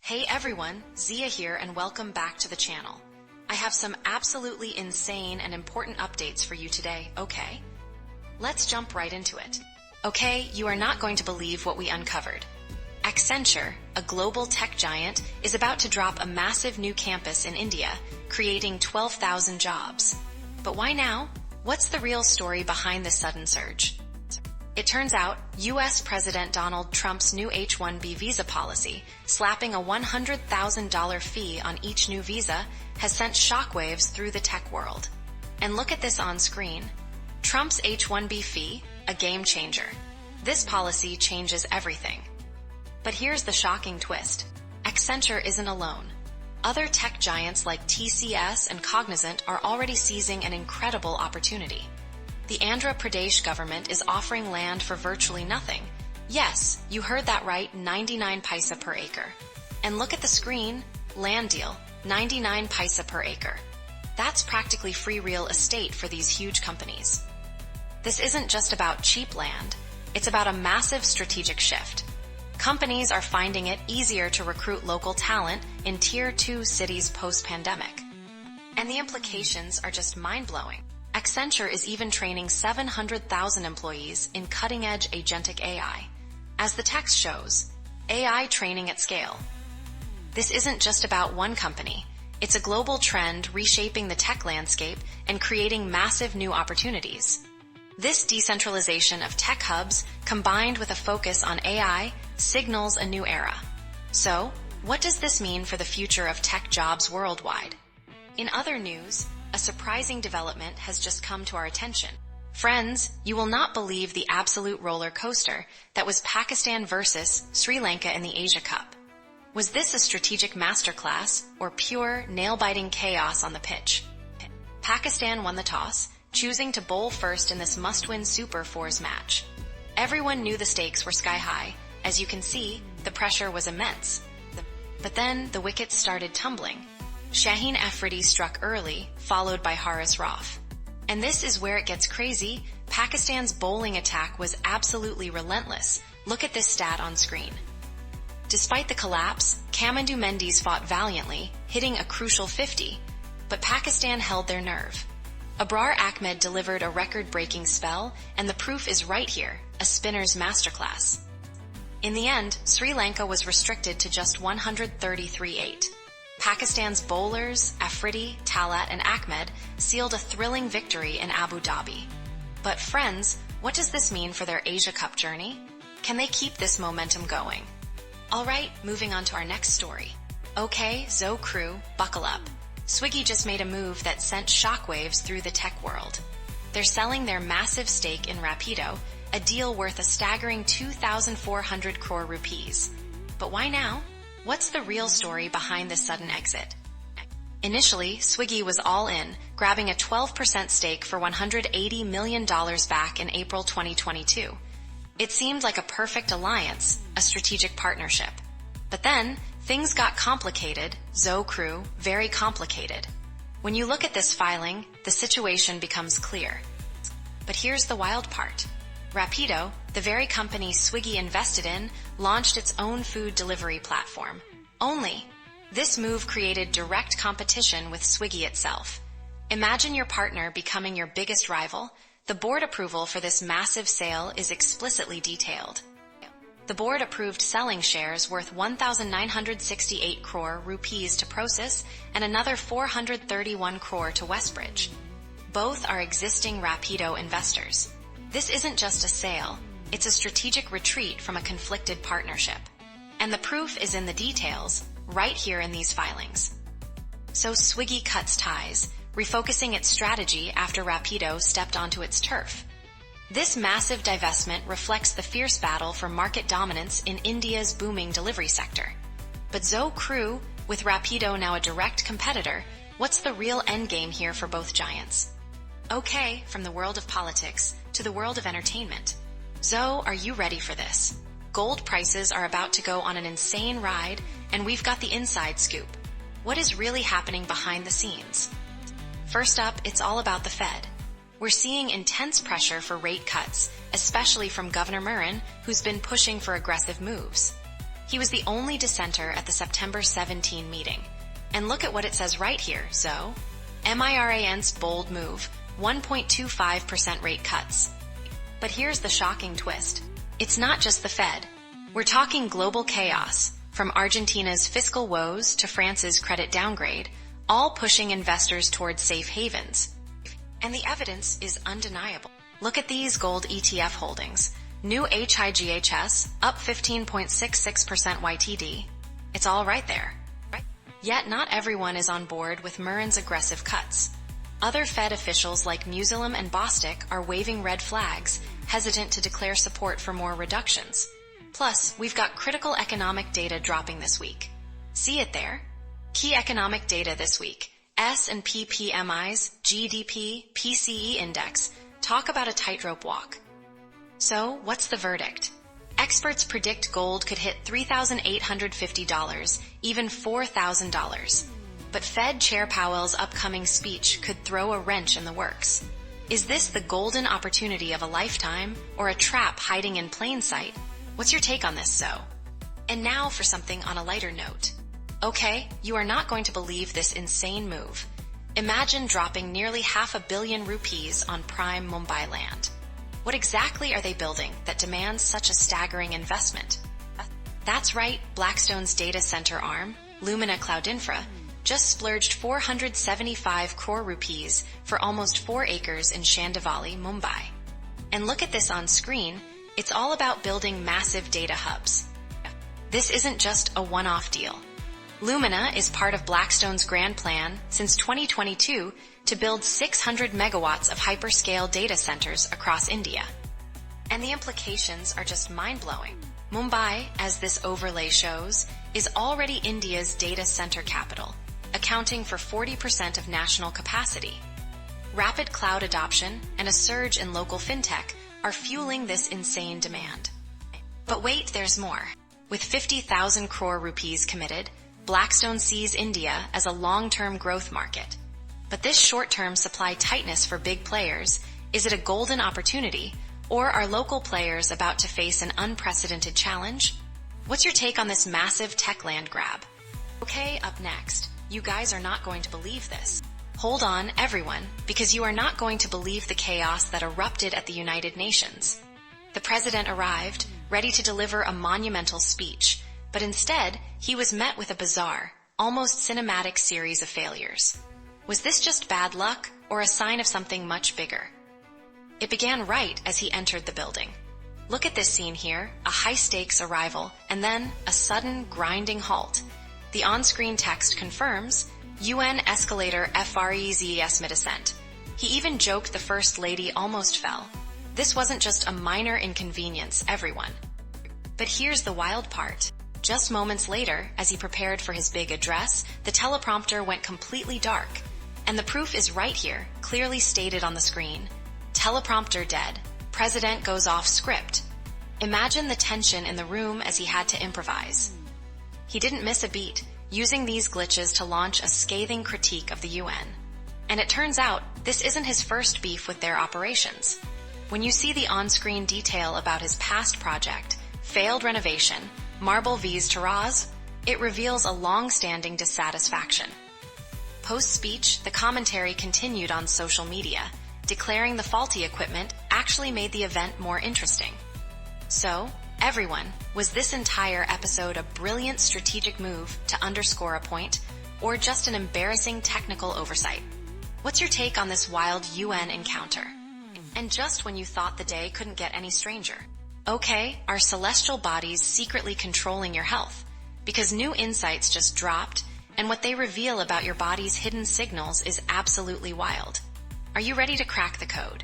Hey everyone, Zia here and welcome back to the channel. I have some absolutely insane and important updates for you today, okay? Let's jump right into it. Okay, you are not going to believe what we uncovered. Accenture, a global tech giant, is about to drop a massive new campus in India, creating 12,000 jobs. But why now? What's the real story behind this sudden surge? It turns out, US President Donald Trump's new H-1B visa policy, slapping a $100,000 fee on each new visa, has sent shockwaves through the tech world. And look at this on screen. Trump's H-1B fee, a game changer. This policy changes everything. But here's the shocking twist. Accenture isn't alone. Other tech giants like TCS and Cognizant are already seizing an incredible opportunity. The Andhra Pradesh government is offering land for virtually nothing. Yes, you heard that right, 99 paisa per acre. And look at the screen, land deal, 99 paisa per acre. That's practically free real estate for these huge companies. This isn't just about cheap land, it's about a massive strategic shift. Companies are finding it easier to recruit local talent in Tier 2 cities post-pandemic. And the implications are just mind-blowing. Accenture is even training 700,000 employees in cutting-edge agentic AI. As the text shows, AI training at scale. This isn't just about one company. It's a global trend reshaping the tech landscape and creating massive new opportunities. This decentralization of tech hubs, combined with a focus on AI, signals a new era. So, what does this mean for the future of tech jobs worldwide? In other news, a surprising development has just come to our attention. Friends, you will not believe the absolute roller coaster that was Pakistan versus Sri Lanka in the Asia Cup. Was this a strategic masterclass or pure nail-biting chaos on the pitch? Pakistan won the toss, choosing to bowl first in this must-win Super Fours match. Everyone knew the stakes were sky-high. As you can see, the pressure was immense. But then the wickets started tumbling. Shaheen Afridi struck early, followed by Haris Rauf. And this is where it gets crazy. Pakistan's bowling attack was absolutely relentless. Look at this stat on screen. Despite the collapse, Kamandu Mendes fought valiantly, hitting a crucial 50. But Pakistan held their nerve. Abrar Ahmed delivered a record-breaking spell, and the proof is right here, a spinner's masterclass. In the end, Sri Lanka was restricted to just 133-8. Pakistan's bowlers, Afridi, Talat, and Ahmed sealed a thrilling victory in Abu Dhabi. But friends, what does this mean for their Asia Cup journey? Can they keep this momentum going? Alright, moving on to our next story. Okay, Zoe crew, buckle up. Swiggy just made a move that sent shockwaves through the tech world. They're selling their massive stake in Rapido, a deal worth a staggering 2,400 crore rupees. But why now? What's the real story behind this sudden exit? Initially, Swiggy was all in, grabbing a 12% stake for $180 million back in April 2022. It seemed like a perfect alliance, a strategic partnership. But then, things got complicated, Zoe crew, very complicated. When you look at this filing, the situation becomes clear. But here's the wild part. Rapido, the very company Swiggy invested in, launched its own food delivery platform. Only, this move created direct competition with Swiggy itself. Imagine your partner becoming your biggest rival. The board approval for this massive sale is explicitly detailed. The board approved selling shares worth 1,968 crore rupees to Prosus and another 431 crore to Westbridge. Both are existing Rapido investors. This isn't just a sale, it's a strategic retreat from a conflicted partnership. And the proof is in the details, right here in these filings. So Swiggy cuts ties, refocusing its strategy after Rapido stepped onto its turf. This massive divestment reflects the fierce battle for market dominance in India's booming delivery sector. But Zoe crew, with Rapido now a direct competitor, what's the real endgame here for both giants? Okay, from the world of politics to the world of entertainment. Zoe, are you ready for this? Gold prices are about to go on an insane ride, and we've got the inside scoop. What is really happening behind the scenes? First up, it's all about the Fed. We're seeing intense pressure for rate cuts, especially from Governor Murrin, who's been pushing for aggressive moves. He was the only dissenter at the September 17 meeting. And look at what it says right here, Zoe. MIRAN's bold move, 1.25% rate cuts. But here's the shocking twist. It's not just the Fed. We're talking global chaos, from Argentina's fiscal woes to France's credit downgrade, all pushing investors towards safe havens. And the evidence is undeniable. Look at these gold ETF holdings. New HIGHS, up 15.66% YTD. It's all right there. Yet not everyone is on board with Murren's aggressive cuts. Other Fed officials like Musilum and Bostic are waving red flags, hesitant to declare support for more reductions. Plus, we've got critical economic data dropping this week. See it there? Key economic data this week. S&P PMI's GDP PCE index. Talk about a tightrope walk. So, what's the verdict? Experts predict gold could hit $3,850, even $4,000. But Fed Chair Powell's upcoming speech could throw a wrench in the works. Is this the golden opportunity of a lifetime, or a trap hiding in plain sight? What's your take on this, Zoe? And now for something on a lighter note. Okay, you are not going to believe this insane move. Imagine dropping nearly $500 million rupees on prime Mumbai land. What exactly are they building that demands such a staggering investment? That's right, Blackstone's data center arm, Lumina Cloud Infra, just splurged 475 crore rupees for almost 4 acres in Chandivali, Mumbai. And look at this on screen, it's all about building massive data hubs. This isn't just a one-off deal. Lumina is part of Blackstone's grand plan since 2022 to build 600 megawatts of hyperscale data centers across India. And the implications are just mind-blowing. Mumbai, as this overlay shows, is already India's data center capital, accounting for 40% of national capacity. Rapid cloud adoption and a surge in local fintech are fueling this insane demand. But wait, there's more. With 50,000 crore rupees committed, Blackstone sees India as a long-term growth market. But this short-term supply tightness for big players, is it a golden opportunity, or are local players about to face an unprecedented challenge? What's your take on this massive tech land grab? Okay, up next, you guys are not going to believe this. Hold on, everyone, because you are not going to believe the chaos that erupted at the United Nations. The president arrived, ready to deliver a monumental speech, but instead, he was met with a bizarre, almost cinematic series of failures. Was this just bad luck, or a sign of something much bigger? It began right as he entered the building. Look at this scene here, a high-stakes arrival, and then a sudden, grinding halt. The on-screen text confirms, UN escalator FREZES mid-ascent. He even joked the First Lady almost fell. This wasn't just a minor inconvenience, everyone. But here's the wild part. Just moments later, as he prepared for his big address, the teleprompter went completely dark. And the proof is right here, clearly stated on the screen. Teleprompter dead. President goes off script. Imagine the tension in the room as he had to improvise. He didn't miss a beat, using these glitches to launch a scathing critique of the UN. And it turns out, this isn't his first beef with their operations. When you see the on-screen detail about his past project, failed renovation, Marble V's Taraz, it reveals a long-standing dissatisfaction. Post-speech, the commentary continued on social media, declaring the faulty equipment actually made the event more interesting. So, everyone, was this entire episode a brilliant strategic move to underscore a point, or just an embarrassing technical oversight? What's your take on this wild UN encounter? And just when you thought the day couldn't get any stranger. Okay, are celestial bodies secretly controlling your health? Because new insights just dropped, and what they reveal about your body's hidden signals is absolutely wild. Are you ready to crack the code?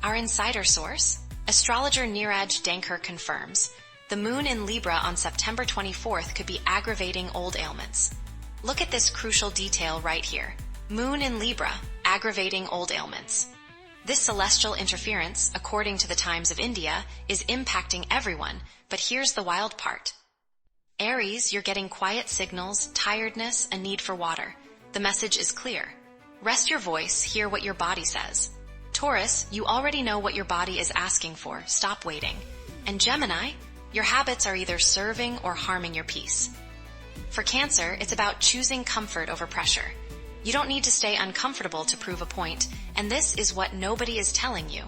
Our insider source, astrologer Neeraj Dankar, confirms the moon in Libra on September 24th could be aggravating old ailments. Look at this crucial detail right here. Moon in Libra, aggravating old ailments. This celestial interference, according to the Times of India, is impacting everyone, but here's the wild part. Aries, you're getting quiet signals, tiredness, a need for water. The message is clear. Rest your voice, hear what your body says. Taurus, you already know what your body is asking for, stop waiting. And Gemini, Your habits are either serving or harming your peace. For Cancer, it's about choosing comfort over pressure. You don't need to stay uncomfortable to prove a point, and this is what nobody is telling you.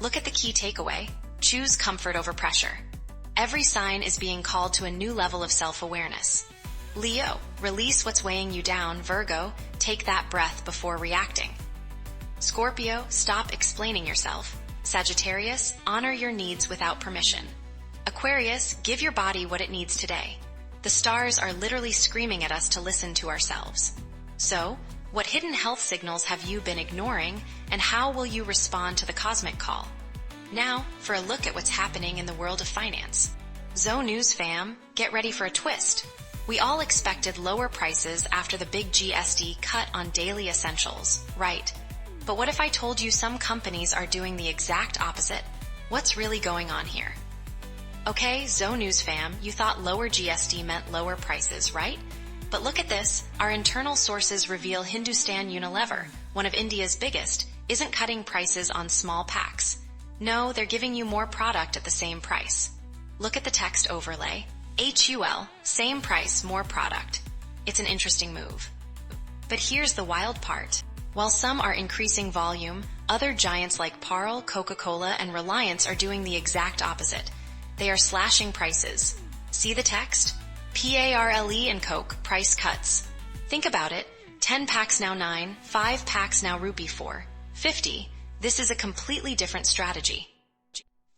Look at the key takeaway. Choose comfort over pressure. Every sign is being called to a new level of self-awareness. Leo, release what's weighing you down. Virgo, take that breath before reacting. Scorpio, stop explaining yourself. Sagittarius, honor your needs without permission. Aquarius, give your body what it needs today. The stars are literally screaming at us to listen to ourselves. So, what hidden health signals have you been ignoring, and how will you respond to the cosmic call? Now, for a look at what's happening in the world of finance. Zo News fam, get ready for a twist. We all expected lower prices after the big GST cut on daily essentials, right? But what if I told you some companies are doing the exact opposite? What's really going on here? Okay, Zo News fam, you thought lower GST meant lower prices, right? But look at this. Our internal sources reveal Hindustan Unilever, one of India's biggest, isn't cutting prices on small packs. No, they're giving you more product at the same price. Look at the text overlay. HUL, same price, more product. It's an interesting move. But here's the wild part. While some are increasing volume, other giants like Parle, Coca-Cola, and Reliance are doing the exact opposite. They are slashing prices. See the text? Parle and Coke, price cuts. Think about it. 10 packs now 9, 5 packs now rupee 4, 50. This is a completely different strategy.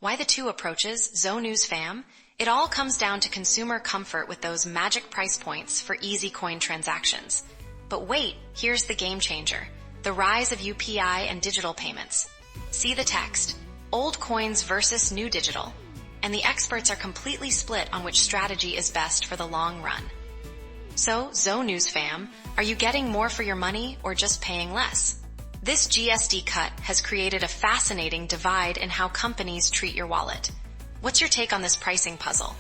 Why the two approaches, Zo News fam? It all comes down to consumer comfort with those magic price points for easy coin transactions. But wait, here's the game changer. The rise of UPI and digital payments. See the text. Old coins versus new digital. And the experts are completely split on which strategy is best for the long run. So, Zo News fam, are you getting more for your money or just paying less? This GST cut has created a fascinating divide in how companies treat your wallet. What's your take on this pricing puzzle?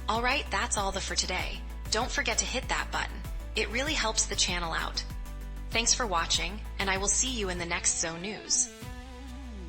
Alright, that's all for today. Don't forget to hit that button. It really helps the channel out. Thanks for watching, and I will see you in the next Zo News.